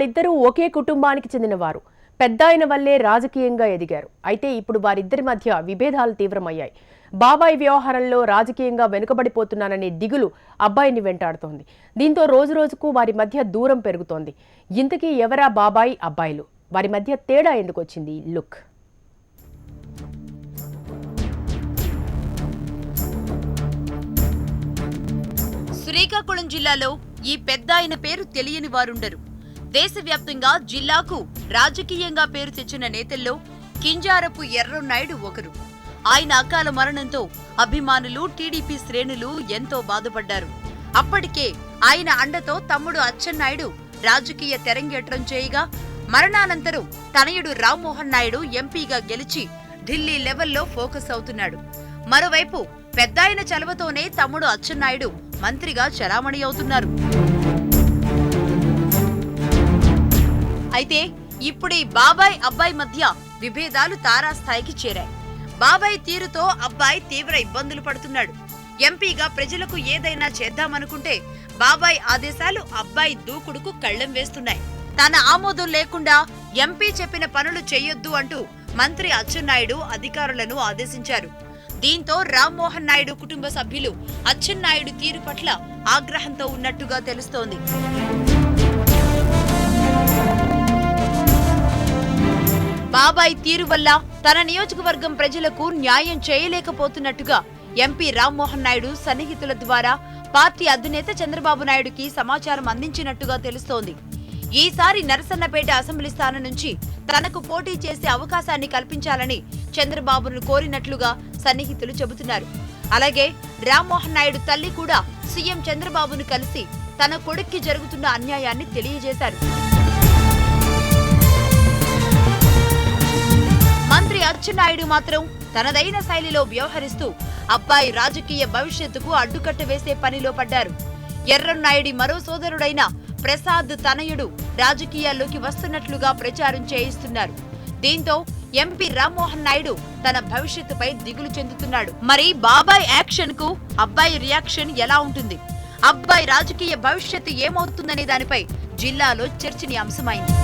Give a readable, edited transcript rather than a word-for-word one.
వారిద్దరూ ఒకే కుటుంబానికి చెందినవారు. పెద్దాయన వల్లే రాజకీయంగా ఎదిగారు. అయితే ఇప్పుడు వారిద్దరి మధ్య విభేదాలు తీవ్రమయ్యాయి. బాబాయ్ వ్యవహారంలో రాజకీయంగా వెనుకబడిపోతున్నాననే దిగులు అబ్బాయిని వెంటాడుతోంది. దీంతో రోజురోజుకు వారి మధ్య దూరం పెరుగుతోంది. ఇంతకీ ఎవరా బాబాయ్ అబ్బాయిలు? వారి మధ్య తేడా ఎందుకు వచ్చింది? లుక్. శ్రీకాకుళం జిల్లాలో ఈ పెద్దాయన పేరు తెలియని వారుండరు. దేశవ్యాప్తంగా జిల్లాకు రాజకీయంగా పేరు తెచ్చిన నేతల్లో కింజారపు ఎర్రన్నాయుడు ఒకరు. ఆయన అకాల మరణంతో అభిమానులు, టీడీపీ శ్రేణులు ఎంతో బాధపడ్డారు. అప్పటికే ఆయన అండతో తమ్ముడు అచ్చెన్నాయుడు రాజకీయ తెరంగేట్రం చేయగా, మరణానంతరం తనయుడు రామ్మోహన్ నాయుడు ఎంపీగా గెలిచి ఢిల్లీ లెవెల్లో ఫోకస్ అవుతున్నాడు. మరోవైపు పెద్దాయన చలవతోనే తమ్ముడు అచ్చెన్నాయుడు మంత్రిగా చలామణి అవుతున్నారు. అయితే ఇప్పుడు ఈ బాబాయ్ అబ్బాయి మధ్య విభేదాలు తారాస్థాయికి చేరాయి. బాబాయ్ తీరుతో అబ్బాయి తీవ్ర ఇబ్బందులు పడుతున్నాడు. ఎంపీగా ప్రజలకు ఏదైనా చేద్దామనుకుంటే బాబాయ్ ఆదేశాలు అబ్బాయి దూకుడుకు కళ్లెం వేస్తున్నాయి. తన ఆమోదం లేకుండా ఎంపీ చెప్పిన పనులు చెయ్యొద్దు అంటూ మంత్రి అచ్చెన్నాయుడు అధికారులను ఆదేశించారు. దీంతో రామ్మోహన్ నాయుడు కుటుంబ సభ్యులు అచ్చెన్నాయుడు తీరు పట్ల ఆగ్రహంతో ఉన్నట్టుగా తెలుస్తోంది. బాబాయ్ తీరు వల్ల తన నియోజకవర్గం ప్రజలకు న్యాయం చేయలేకపోతున్నట్టుగా ఎంపీ రామ్మోహన్ నాయుడు సన్నిహితుల ద్వారా పార్టీ అధినేత చంద్రబాబు నాయుడుకి సమాచారం అందించినట్టుగా తెలుస్తోంది. ఈసారి నరసన్నపేట అసెంబ్లీ స్థానం నుంచి తనకు పోటీ చేసే అవకాశాన్ని కల్పించాలని చంద్రబాబును కోరినట్లుగా సన్నిహితులు చెబుతున్నారు. అలాగే రామ్మోహన్ నాయుడు తల్లి కూడా సీఎం చంద్రబాబును కలిసి తన కొడుక్కి జరుగుతున్న అన్యాయాన్ని తెలియజేశారు. మంత్రి అచ్చెన్నాయుడు మాత్రం తనదైన శైలిలో వ్యవహరిస్తూ అబ్బాయి రాజకీయ భవిష్యత్తుకు అడ్డుకట్ట వేసే పనిలో పడ్డారు. ఎర్రన్నాయుడి మరో సోదరుడైన ప్రసాద్ తనయుడు రాజకీయాల్లోకి వస్తున్నట్లుగా ప్రచారం చేయిస్తున్నారు. దీంతో ఎంపీ రామ్మోహన్ నాయుడు తన భవిష్యత్తుపై దిగులు చెందుతున్నాడు. మరి బాబాయ్ యాక్షన్ కు అబ్బాయి రియాక్షన్ ఎలా ఉంటుంది? అబ్బాయి రాజకీయ భవిష్యత్తు ఏమవుతుందనే దానిపై జిల్లాలో చర్చనీయాంశమైంది.